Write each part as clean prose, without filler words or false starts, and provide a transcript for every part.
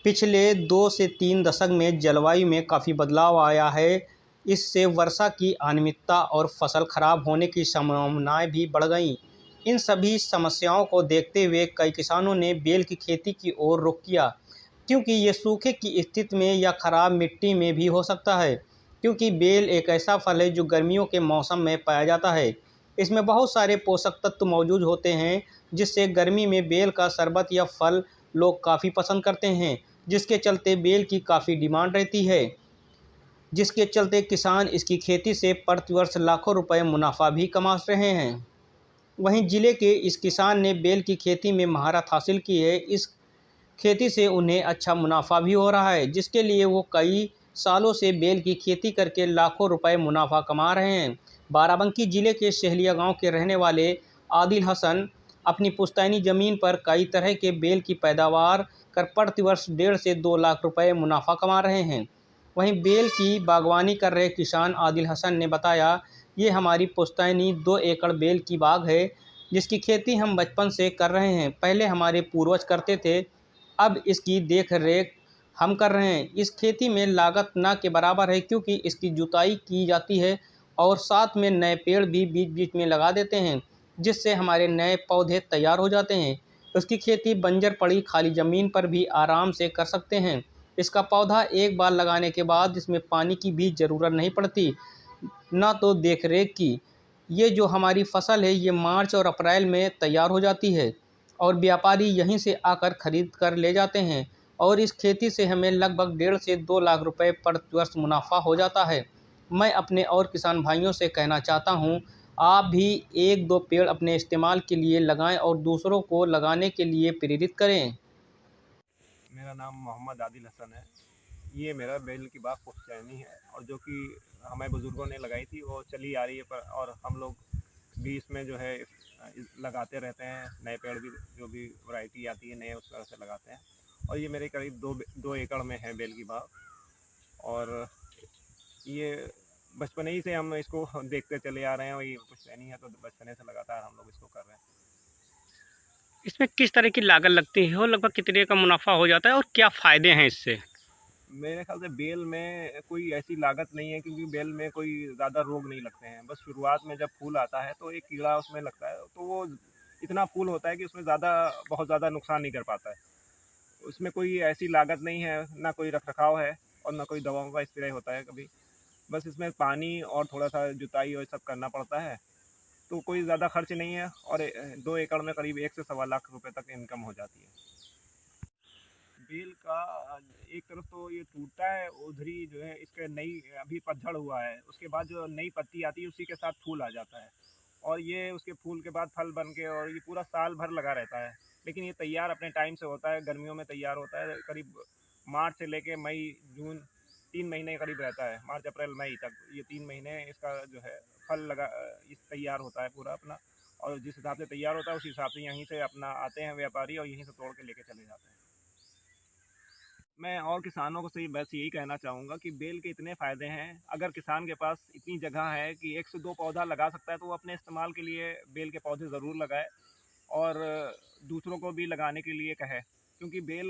पिछले 2 से 3 दशक में जलवायु में काफ़ी बदलाव आया है। इससे वर्षा की अनियमितता और फसल खराब होने की संभावनाएं भी बढ़ गईं। इन सभी समस्याओं को देखते हुए कई किसानों ने बेल की खेती की ओर रुख किया, क्योंकि ये सूखे की स्थिति में या खराब मिट्टी में भी हो सकता है। क्योंकि बेल एक ऐसा फल है जो गर्मियों के मौसम में पाया जाता है। इसमें बहुत सारे पोषक तत्व मौजूद होते हैं, जिससे गर्मी में बेल का शरबत या फल लोग काफ़ी पसंद करते हैं, जिसके चलते बेल की काफ़ी डिमांड रहती है, जिसके चलते किसान इसकी खेती से प्रतिवर्ष लाखों रुपए मुनाफा भी कमा रहे हैं। वहीं जिले के इस किसान ने बेल की खेती में महारत हासिल की है। इस खेती से उन्हें अच्छा मुनाफा भी हो रहा है, जिसके लिए वो कई सालों से बेल की खेती करके लाखों रुपए मुनाफा कमा रहे हैं। बाराबंकी जिले के शहलिया गांव के रहने वाले आदिल हसन अपनी पुश्तैनी ज़मीन पर कई तरह के बेल की पैदावार कर प्रतिवर्ष 1.5 से 2 लाख रुपए मुनाफा कमा रहे हैं। वहीं बेल की बागवानी कर रहे किसान आदिल हसन ने बताया, ये हमारी पुश्तैनी 2 एकड़ बेल की बाग है, जिसकी खेती हम बचपन से कर रहे हैं। पहले हमारे पूर्वज करते थे, अब इसकी देख रेख हम कर रहे हैं। इस खेती में लागत न के बराबर है, क्योंकि इसकी जुताई की जाती है और साथ में नए पेड़ भी बीच बीच में लगा देते हैं, जिससे हमारे नए पौधे तैयार हो जाते हैं। उसकी खेती बंजर पड़ी खाली ज़मीन पर भी आराम से कर सकते हैं। इसका पौधा एक बार लगाने के बाद इसमें पानी की भी ज़रूरत नहीं पड़ती, न तो देख रेख की। ये जो हमारी फसल है, ये मार्च और अप्रैल में तैयार हो जाती है और व्यापारी यहीं से आकर खरीद कर ले जाते हैं। और इस खेती से हमें लगभग 1.5 से 2 लाख रुपए प्रति वर्ष मुनाफा हो जाता है। मैं अपने और किसान भाइयों से कहना चाहता हूँ, आप भी 1-2 पेड़ अपने इस्तेमाल के लिए लगाएं और दूसरों को लगाने के लिए प्रेरित करें। मेरा नाम मोहम्मद आदिल हसन है। ये मेरा बेल की बाग पुश्तैनी है और जो कि हमें बुज़ुर्गों ने लगाई थी वो चली आ रही है, पर और हम लोग भी इसमें जो है लगाते रहते हैं। नए पेड़ भी जो भी वैरायटी आती है नए उस तरह से लगाते हैं। और ये मेरे करीब 2 एकड़ में है बेल की बाग। और ये बचपन ही से हम इसको देखते चले आ रहे हैं और ये पुश्तैनी है तो बचपने से लगातार हम लोग इसको कर रहे हैं। इसमें किस तरह की लागत लगती है और लगभग कितने का मुनाफा हो जाता है और क्या फ़ायदे हैं इससे? मेरे ख्याल से बेल में कोई ऐसी लागत नहीं है, क्योंकि बेल में कोई ज़्यादा रोग नहीं लगते हैं। बस शुरुआत में जब फूल आता है तो एक कीड़ा उसमें लगता है, तो वो इतना फूल होता है कि उसमें बहुत ज़्यादा नुकसान नहीं कर पाता है। उसमें कोई ऐसी लागत नहीं है, ना कोई रखरखाव है और ना कोई दवाओं का स्प्रे होता है कभी। बस इसमें पानी और थोड़ा सा जुताई और सब करना पड़ता है, तो कोई ज़्यादा खर्च नहीं है। और 2 एकड़ में करीब 1 से सवा लाख रुपए तक इनकम हो जाती है। बेल का एक तरफ तो ये टूटता है, उधर ही जो है इसके नई अभी पतझड़ हुआ है, उसके बाद जो नई पत्ती आती है उसी के साथ फूल आ जाता है। और ये उसके फूल के बाद फल बन के और ये पूरा साल भर लगा रहता है। लेकिन ये तैयार अपने टाइम से होता है, गर्मियों में तैयार होता है। करीब मार्च से लेके मई जून 3 महीने करीब रहता है, मार्च अप्रैल मई तक। ये 3 महीने इसका जो है फल इस तैयार होता है पूरा अपना। और जिस हिसाब से तैयार होता है उस हिसाब से यहीं से अपना आते हैं व्यापारी और यहीं से तोड़ के लेके चले जाते हैं। मैं और किसानों को से बस यही कहना चाहूँगा कि बेल के इतने फ़ायदे हैं। अगर किसान के पास इतनी जगह है कि 1 से 2 पौधा लगा सकता है तो वो अपने इस्तेमाल के लिए बेल के पौधे ज़रूर लगाए और दूसरों को भी लगाने के लिए कहे। क्योंकि बेल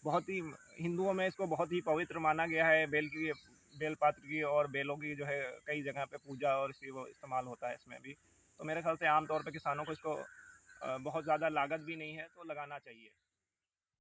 बहुत ही हिंदुओं में इसको बहुत ही पवित्र माना गया है। बेल पात्र की और बेलों की जो है कई जगह पे पूजा और इसी वो इस्तेमाल होता है इसमें भी। तो मेरे ख्याल से आम तौर पे किसानों को इसको बहुत ज़्यादा लागत भी नहीं है तो लगाना चाहिए।